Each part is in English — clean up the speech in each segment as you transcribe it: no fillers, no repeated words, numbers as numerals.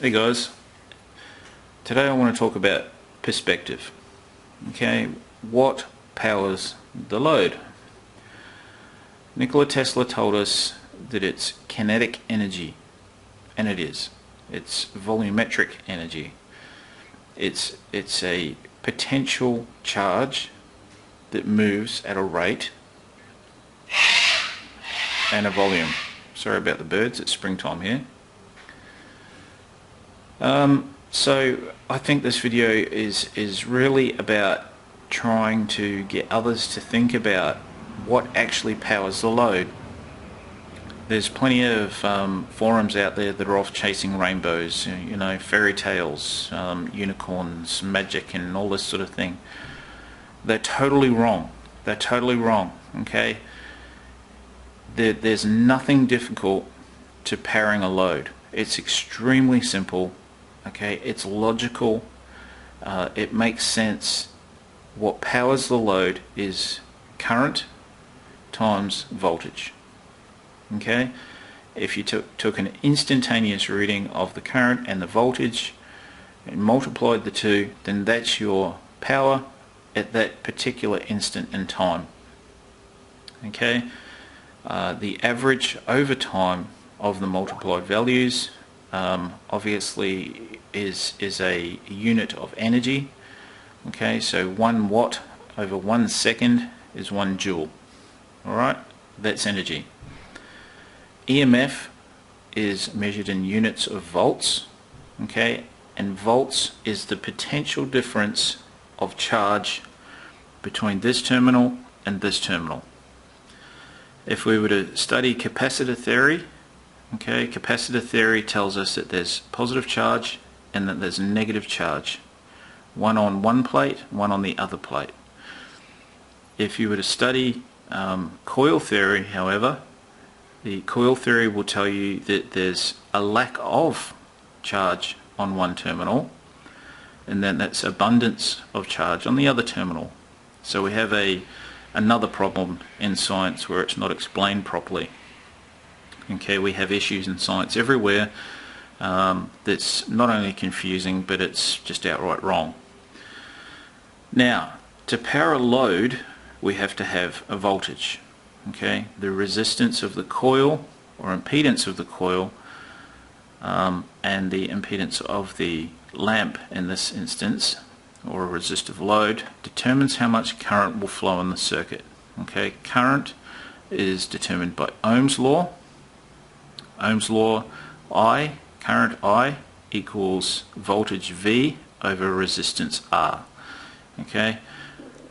Hey guys, today I want to talk about perspective. Okay, what powers the load? Nikola Tesla told us that it's kinetic energy, and it is. It's volumetric energy. It's a potential charge that moves at a rate and a volume. Sorry about the birds, it's springtime here. So I think this video is really about trying to get others to think about what actually powers the load. There's plenty of forums out there that are off chasing rainbows, you know, fairy tales, unicorns, magic and all this sort of thing. They're totally wrong. They're totally wrong, okay? There's nothing difficult to powering a load. It's extremely simple. Okay, it's logical, it makes sense. What powers the load is current times voltage. Okay, if you took an instantaneous reading of the current and the voltage and multiplied the two, then that's your power at that particular instant in time. Okay, the average over time of the multiplied values obviously is a unit of energy. Okay, so 1 watt over 1 second is 1 joule. Alright, that's energy. EMF is measured in units of volts. Okay, and volts is the potential difference of charge between this terminal and this terminal. If we were to study capacitor theory, okay, capacitor theory tells us that there's positive charge and that there's negative charge. One on one plate, one on the other plate. If you were to study coil theory, however, the coil theory will tell you that there's a lack of charge on one terminal, and then that's abundance of charge on the other terminal. So we have another problem in science where it's not explained properly. Okay, we have issues in science everywhere that's not only confusing, but it's just outright wrong. Now, to power a load, we have to have a voltage. Okay, the resistance of the coil or impedance of the coil and the impedance of the lamp in this instance, or a resistive load, determines how much current will flow in the circuit. Okay, current is determined by Ohm's law. Ohm's law, current I equals voltage V over resistance R. Okay,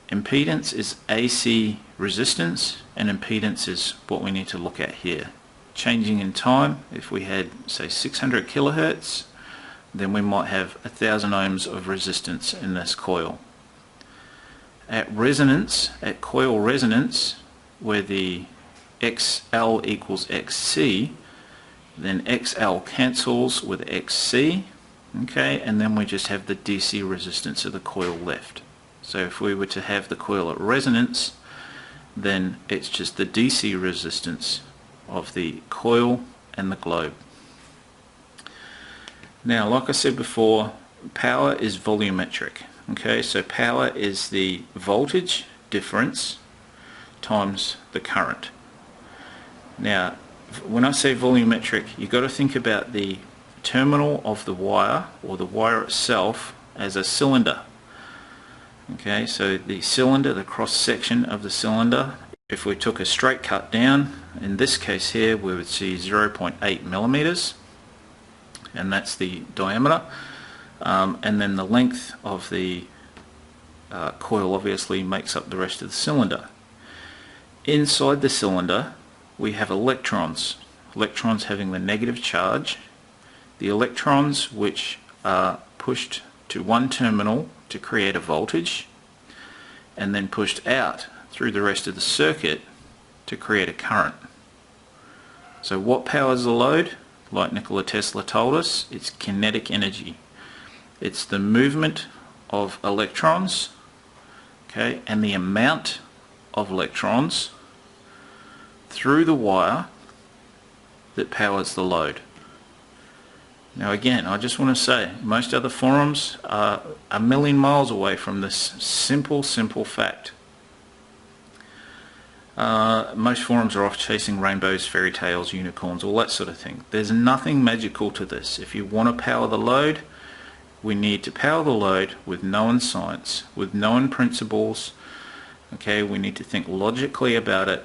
impedance is AC resistance, and impedance is what we need to look at here. Changing in time, if we had say 600 kilohertz, then we might have 1000 ohms of resistance in this coil. At resonance, at coil resonance, where the XL equals XC, then XL cancels with XC, okay, and then we just have the DC resistance of the coil left. So if we were to have the coil at resonance, then it's just the DC resistance of the coil and the globe. Now, like I said before, power is volumetric. Okay, so power is the voltage difference times the current. Now, when I say volumetric, you've got to think about the terminal of the wire, or the wire itself, as a cylinder. Okay, so the cylinder, the cross section of the cylinder, if we took a straight cut down, in this case here we would see 0.8 millimeters, and that's the diameter, and then the length of the coil obviously makes up the rest of the cylinder. Inside the cylinder we have electrons, electrons having the negative charge. The electrons which are pushed to one terminal to create a voltage, and then pushed out through the rest of the circuit to create a current. So what powers the load? Like Nikola Tesla told us, it's kinetic energy. It's the movement of electrons, okay, and the amount of electrons through the wire that powers the load. Now again, I just want to say, most other forums are a million miles away from this simple fact. Most forums are off chasing rainbows, fairy tales, unicorns, all that sort of thing. There's nothing magical to this. If you want to power the load, we need to power the load with known science, with known principles. Okay, we need to think logically about it,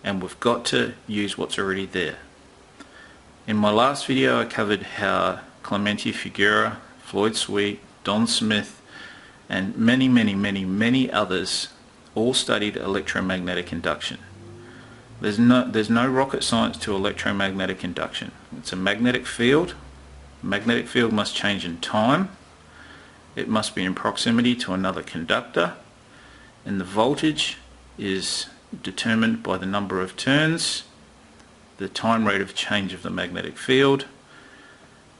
and we've got to use what's already there. In my last video I covered how Clemente Figueroa, Floyd Sweet, Don Smith and many others all studied electromagnetic induction. There's no rocket science to electromagnetic induction. It's a magnetic field. Magnetic field must change in time. It must be in proximity to another conductor, and the voltage is determined by the number of turns, the time rate of change of the magnetic field,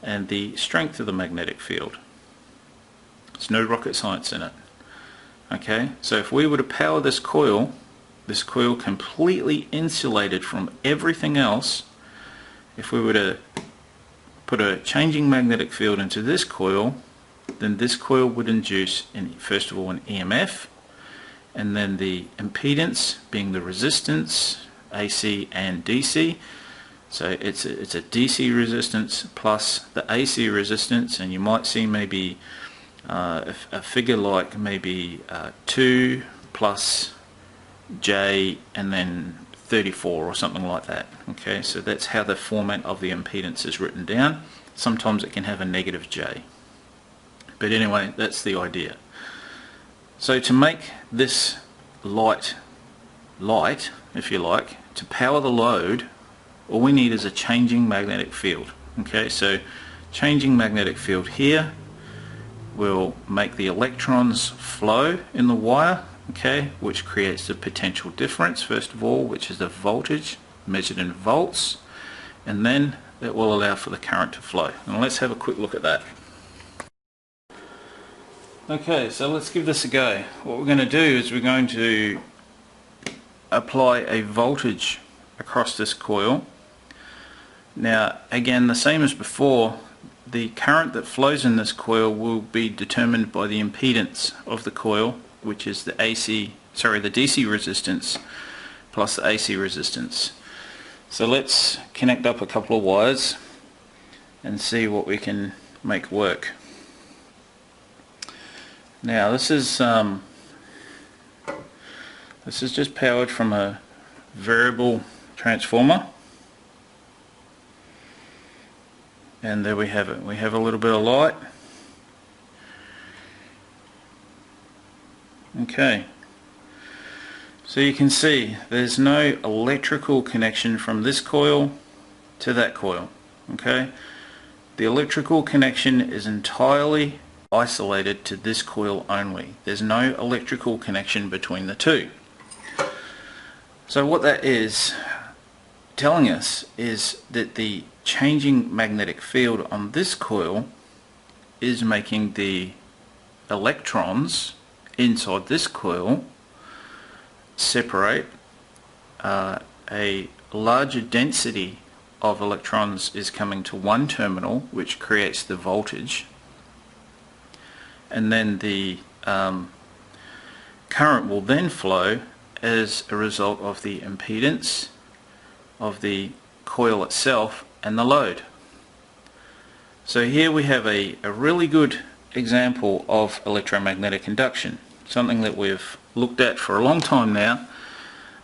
and the strength of the magnetic field. There's no rocket science in it. Okay, so if we were to power this coil completely insulated from everything else, if we were to put a changing magnetic field into this coil, then this coil would induce, first of all, an EMF, and then the impedance being the resistance, AC and DC. So it's a DC resistance plus the AC resistance, and you might see maybe a figure like maybe 2 plus J and then 34 or something like that. Okay, so that's how the format of the impedance is written down. Sometimes it can have a negative J, but anyway, that's the idea. So to make this light, if you like, to power the load, all we need is a changing magnetic field. Okay, so changing magnetic field here will make the electrons flow in the wire, okay, which creates the potential difference first of all, which is the voltage measured in volts, and then that will allow for the current to flow. And let's have a quick look at that. Okay, so let's give this a go. What we're going to do is we're going to apply a voltage across this coil. Now again, the same as before, the current that flows in this coil will be determined by the impedance of the coil, which is the DC resistance plus the AC resistance. So let's connect up a couple of wires and see what we can make work. Now this is just powered from a variable transformer, and there we have it. We have a little bit of light. Okay, so you can see there's no electrical connection from this coil to that coil. Okay, the electrical connection is entirely isolated to this coil only. There's no electrical connection between the two. So what that is telling us is that the changing magnetic field on this coil is making the electrons inside this coil separate. A larger density of electrons is coming to one terminal, which creates the voltage, and then the current will then flow as a result of the impedance of the coil itself and the load. So here we have a really good example of electromagnetic induction, something that we've looked at for a long time now,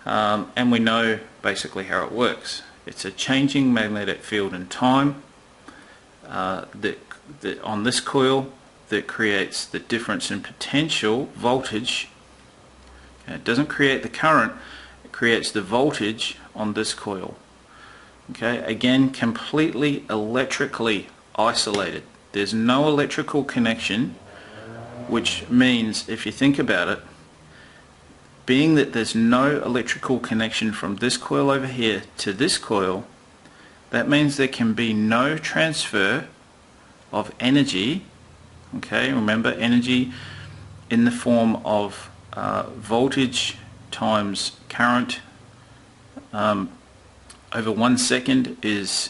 and we know basically how it works. It's a changing magnetic field in time that on this coil that creates the difference in potential voltage. It doesn't create the current, it creates the voltage on this coil. Okay, again, completely electrically isolated. There's no electrical connection, which means, if you think about it, being that there's no electrical connection from this coil over here to this coil, that means there can be no transfer of energy. Okay, remember, energy in the form of voltage times current over 1 second is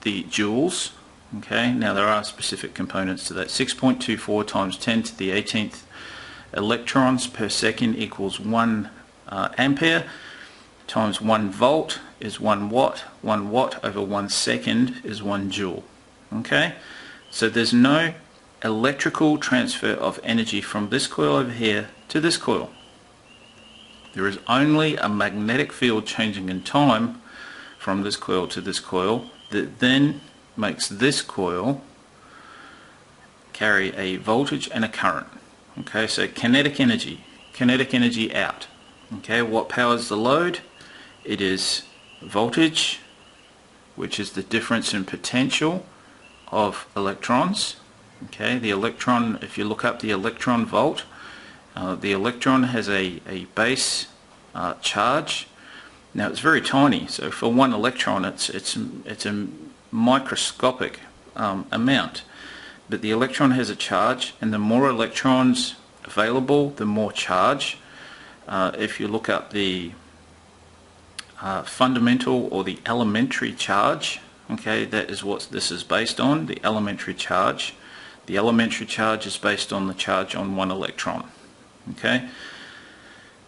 the joules. Okay, now there are specific components to that. 6.24 times 10 to the 18th electrons per second equals 1 ampere times 1 volt is 1 watt. 1 watt over 1 second is 1 joule. Okay, so there's no electrical transfer of energy from this coil over here to this coil. There is only a magnetic field changing in time from this coil to this coil that then makes this coil carry a voltage and a current. Okay, so kinetic energy out. Okay, what powers the load? It is voltage, which is the difference in potential of electrons. Okay, the electron, if you look up the electron volt, the electron has a base charge. Now it's very tiny, so for one electron it's a microscopic amount, but the electron has a charge, and the more electrons available, the more charge. If you look up the fundamental or the elementary charge, okay, that is what this is based on, the elementary charge. The elementary charge is based on the charge on one electron. Okay,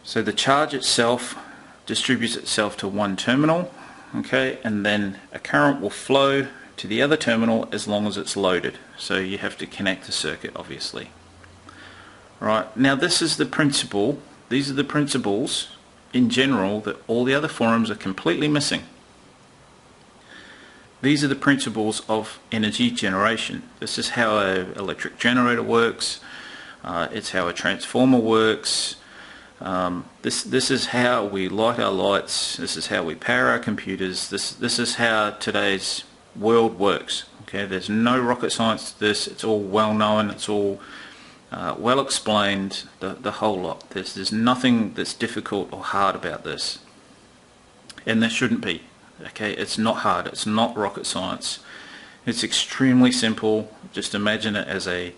so the charge itself distributes itself to one terminal, okay, and then a current will flow to the other terminal as long as it's loaded. So you have to connect the circuit, obviously. Right, now this is the principle, these are the principles in general that all the other forums are completely missing. These are the principles of energy generation. This is how an electric generator works. It's how a transformer works. This is how we light our lights. This is how we power our computers. This is how today's world works. Okay, there's no rocket science to this. It's all well known. It's all well explained. The whole lot. There's nothing that's difficult or hard about this, and there shouldn't be. Okay, it's not hard. It's not rocket science. It's extremely simple. Just imagine it as a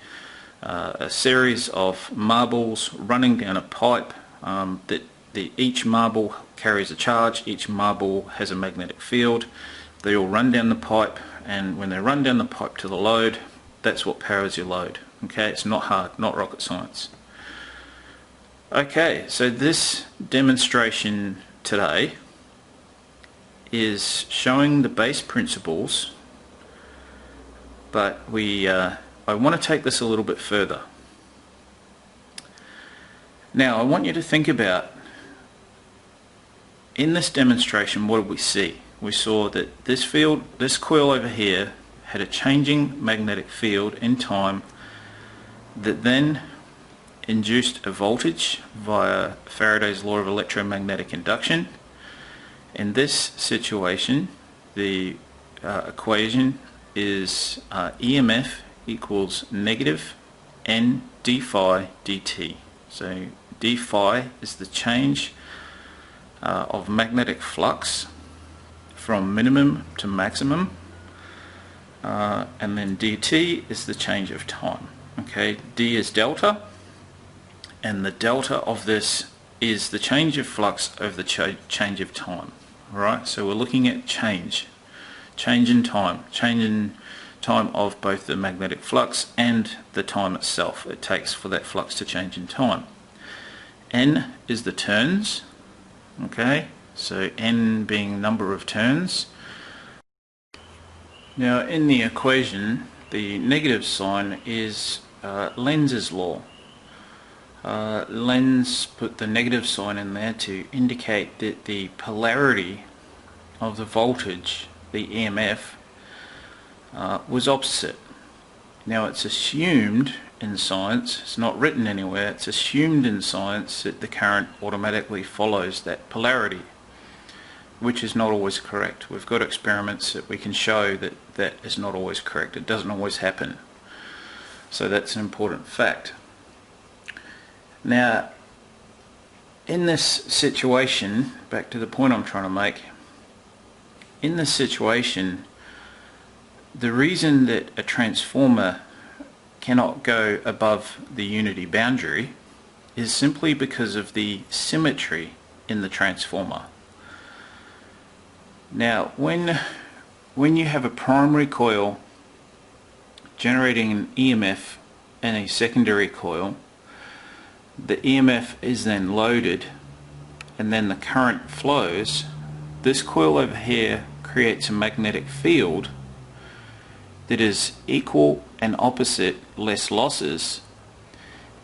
series of marbles running down a pipe. Each marble carries a charge. Each marble has a magnetic field. They all run down the pipe, and when they run down the pipe to the load, that's what powers your load. Okay, it's not hard, not rocket science. Okay, so this demonstration today is showing the base principles, but I want to take this a little bit further. Now I want you to think about, in this demonstration, what did we see? We saw that this coil over here had a changing magnetic field in time that then induced a voltage via Faraday's law of electromagnetic induction. In this situation, the equation is EMF equals negative N d phi dt. So d phi is the change of magnetic flux from minimum to maximum, and then dt is the change of time. Okay, d is delta, and the delta of this is the change of flux over the change of time. Alright, so we're looking at change in time of both the magnetic flux and the time itself it takes for that flux to change in time. N is the turns, okay, so N being number of turns. Now in the equation, the negative sign is Lenz's law. Lenz put the negative sign in there to indicate that the polarity of the voltage, the EMF, was opposite. Now it's assumed in science, it's not written anywhere, it's assumed in science that the current automatically follows that polarity, which is not always correct. We've got experiments that we can show that that is not always correct. It doesn't always happen. So that's an important fact. Now, in this situation, back to the point I'm trying to make, in this situation, the reason that a transformer cannot go above the unity boundary is simply because of the symmetry in the transformer. Now, when you have a primary coil generating an EMF in a secondary coil. The EMF is then loaded and then the current flows. This coil over here creates a magnetic field that is equal and opposite, less losses,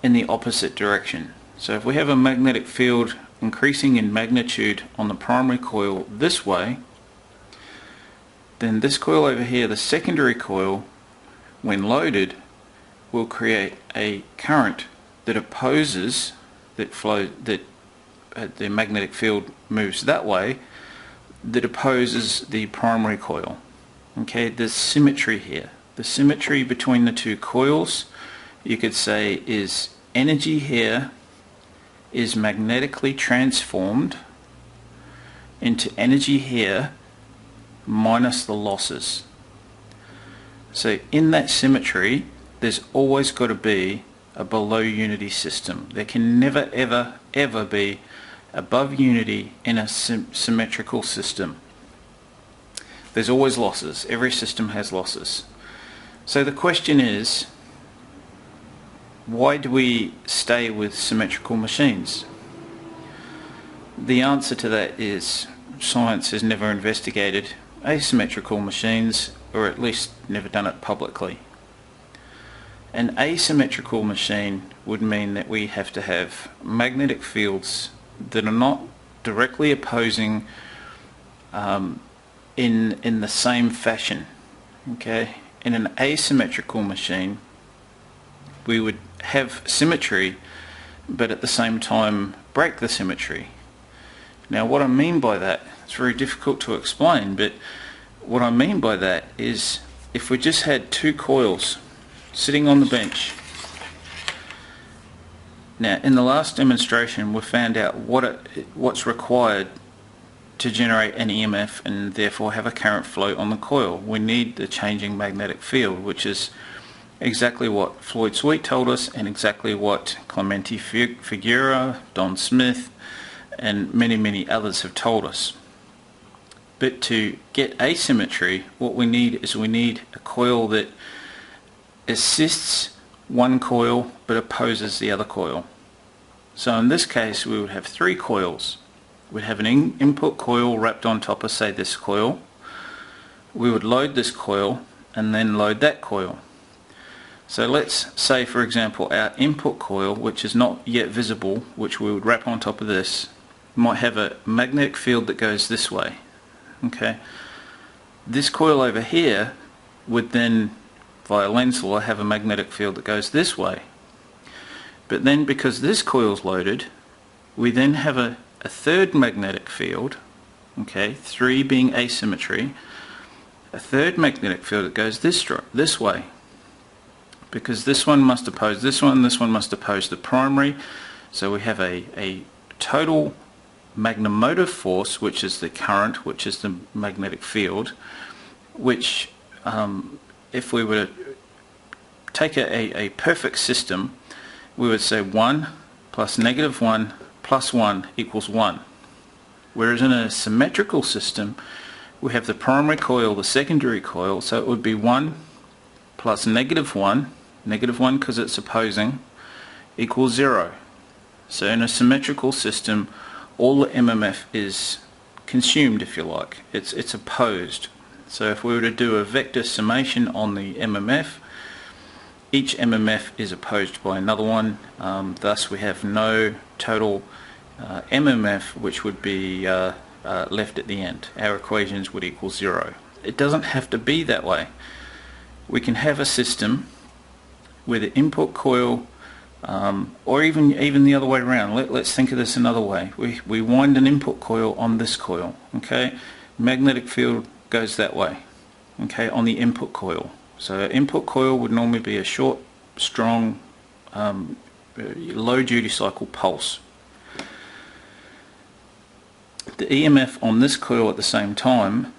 in the opposite direction. So if we have a magnetic field increasing in magnitude on the primary coil this way, then this coil over here, the secondary coil, when loaded, will create a current that opposes, the magnetic field moves that way, that opposes the primary coil. Okay, there's symmetry here. The symmetry between the two coils, you could say, is energy here is magnetically transformed into energy here minus the losses. So in that symmetry, there's always got to be a below unity system. There can never ever be above unity in a symmetrical system. There's always losses. Every system has losses. So the question is, why do we stay with symmetrical machines? The answer to that is science has never investigated asymmetrical machines, or at least never done it publicly. An asymmetrical machine would mean that we have to have magnetic fields that are not directly opposing in the same fashion. Okay, in an asymmetrical machine, we would have symmetry, but at the same time break the symmetry. Now, what I mean by that, it's very difficult to explain, but what I mean by that is if we just had two coils sitting on the bench. Now, in the last demonstration, we found out what's required to generate an EMF and therefore have a current flow on the coil. We need the changing magnetic field, which is exactly what Floyd Sweet told us and exactly what Clementi Figueroa, Don Smith, and many others have told us. But to get asymmetry, what we need is a coil that assists one coil but opposes the other coil. So in this case, we would have three coils. We'd have an input coil wrapped on top of, say, this coil. We would load this coil and then load that coil. So let's say, for example, our input coil, which is not yet visible, which we would wrap on top of this, might have a magnetic field that goes this way. Okay, this coil over here would then, via Lenz's law, have a magnetic field that goes this way. But then, because this coil's loaded, we then have a third magnetic field, okay, 3 being asymmetry, a third magnetic field that goes this way. Because this one must oppose this one must oppose the primary, so we have a total magnemotive force, which is the current, which is the magnetic field, which if we were to take a perfect system, we would say 1 plus -1 plus 1 equals 1. Whereas in a symmetrical system, we have the primary coil, the secondary coil, so it would be 1 plus -1, -1 because it's opposing, equals 0. So in a symmetrical system, all the MMF is consumed, if you like. It's opposed. So if we were to do a vector summation on the MMF, each MMF is opposed by another one. Thus we have no total MMF which would be left at the end. Our equations would equal 0. It doesn't have to be that way. We can have a system where the input coil, or even the other way around. Let's think of this another way. We wind an input coil on this coil. Okay, magnetic field goes that way. Okay, on the input coil. So an input coil would normally be a short, strong, low duty cycle pulse. The EMF on this coil at the same time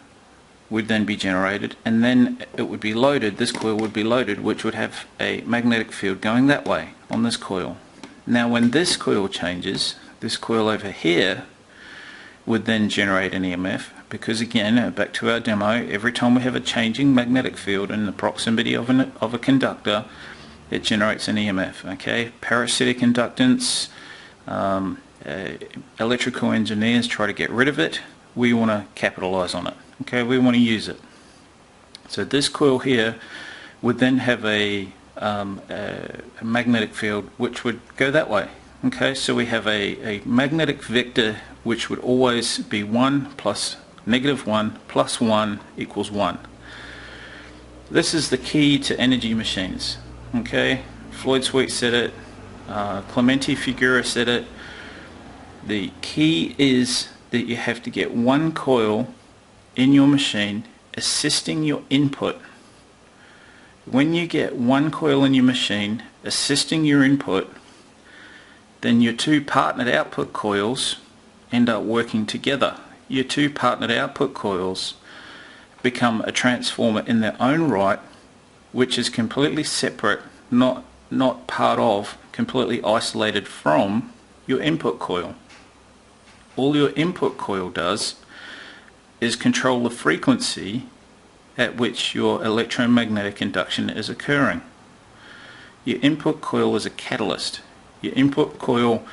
would then be generated, and then it would be loaded, this coil would be loaded, which would have a magnetic field going that way on this coil. Now when this coil changes, this coil over here would then generate an EMF, because again, back to our demo, every time we have a changing magnetic field in the proximity of a conductor, it generates an EMF. Okay, parasitic inductance, electrical engineers try to get rid of it. We want to capitalize on it. Okay, we want to use it. So this coil here would then have a magnetic field which would go that way. Okay, so we have a magnetic vector which would always be 1 plus -1 plus 1 equals 1. This is the key to energy machines. Okay, Floyd Sweet said it, Clementi Figura said it. The key is that you have to get one coil in your machine assisting your input. When you get one coil in your machine assisting your input, then your two partnered output coils end up working together. Your two partnered output coils become a transformer in their own right, which is completely separate, not part of, completely isolated from your input coil. All your input coil does is control the frequency at which your electromagnetic induction is occurring. Your input coil is a catalyst. Your input coil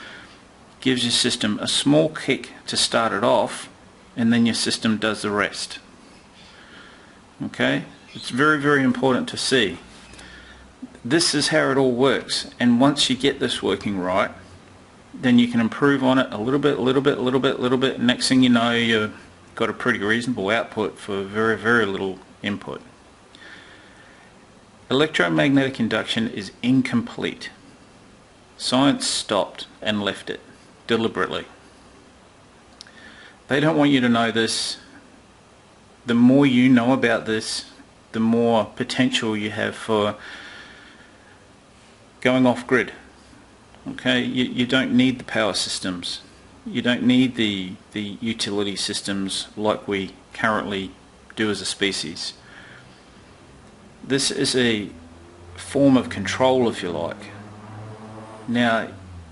gives your system a small kick to start it off, and then your system does the rest. Okay? It's very, very important to see. This is how it all works, and once you get this working right, then you can improve on it a little bit. Next thing you know, you've got a pretty reasonable output for very, very little input. Electromagnetic induction is incomplete. Science stopped and left it deliberately. They don't want you to know this. The more you know about this, the more potential you have for going off grid. Okay, you don't need the power systems. You don't need the utility systems like we currently do as a species. This is a form of control, if you like. Now,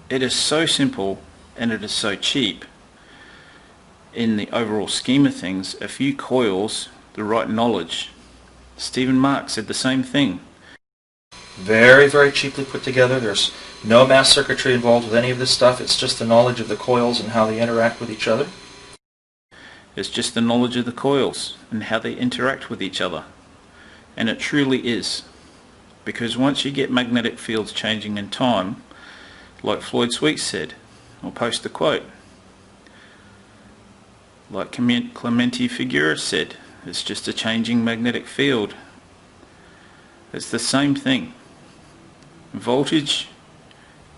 it is so simple and it is so cheap. In the overall scheme of things, a few coils, the right knowledge. Stephen Mark said the same thing. Very, very cheaply put together. There's no mass circuitry involved with any of this stuff. It's just the knowledge of the coils and how they interact with each other. It's just the knowledge of the coils and how they interact with each other. And it truly is. Because once you get magnetic fields changing in time, like Floyd Sweet said, I'll post the quote, like Clementi Figura said, it's just a changing magnetic field. It's the same thing. Voltage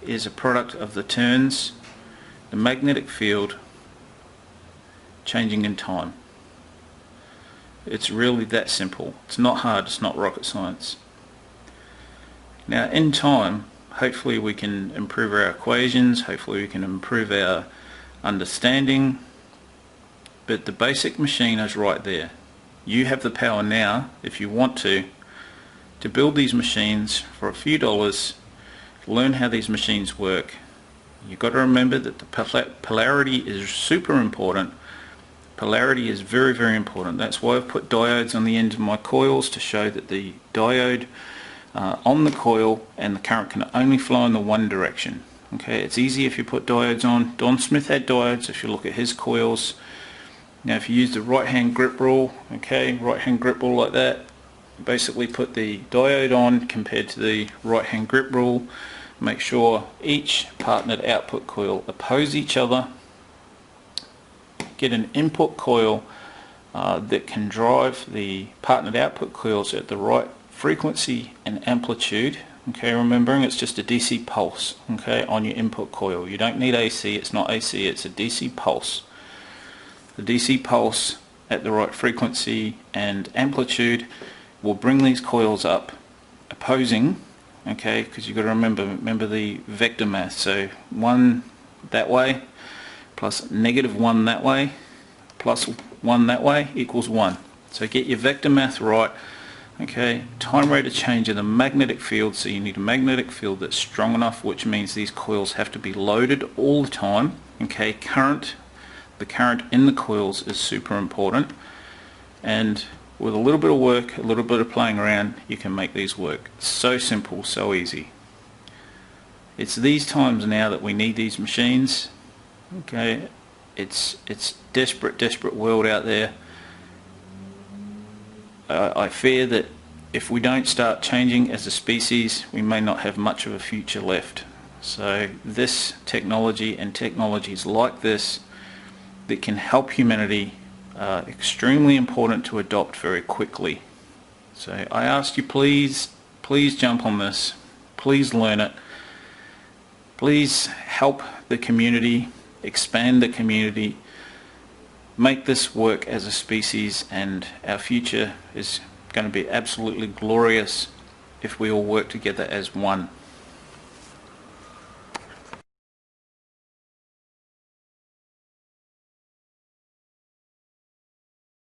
is a product of the turns, the magnetic field changing in time. It's really that simple. It's not hard, it's not rocket science. Now in time, hopefully we can improve our equations, hopefully we can improve our understanding, but the basic machine is right there. You have the power now, if you want to build these machines for a few dollars, learn how these machines work. You've got to remember that the polarity is super important. Polarity is very, very important. That's why I've put diodes on the end of my coils to show that the diode on the coil and the current can only flow in the one direction. Okay, it's easy if you put diodes on. Don Smith had diodes, if you look at his coils. Now if you use the right hand grip rule, okay, right hand grip rule like that, basically put the diode on compared to the right hand grip rule. Make sure each partnered output coil oppose each other. Get an input coil that can drive the partnered output coils at the right frequency and amplitude. Okay, remembering it's just a DC pulse, okay, on your input coil. You don't need AC, it's not AC, it's a DC pulse. The DC pulse at the right frequency and amplitude will bring these coils up opposing, okay, because you've got to remember the vector math. So 1 that way plus -1 that way plus 1 that way equals 1. So get your vector math right. Okay, time rate of change of the magnetic field, so you need a magnetic field that's strong enough, which means these coils have to be loaded all the time. Okay, current, The current in the coils is super important, and with a little bit of work, a little bit of playing around, you can make these work. So simple, so easy. It's these times now that we need these machines. Okay, it's desperate world out there. I fear that if we don't start changing as a species, we may not have much of a future left. So this technology and technologies like this that can help humanity are extremely important to adopt very quickly. So I ask you, please jump on this. Please learn it. Please help the community, expand the community, make this work as a species, and our future is going to be absolutely glorious if we all work together as one.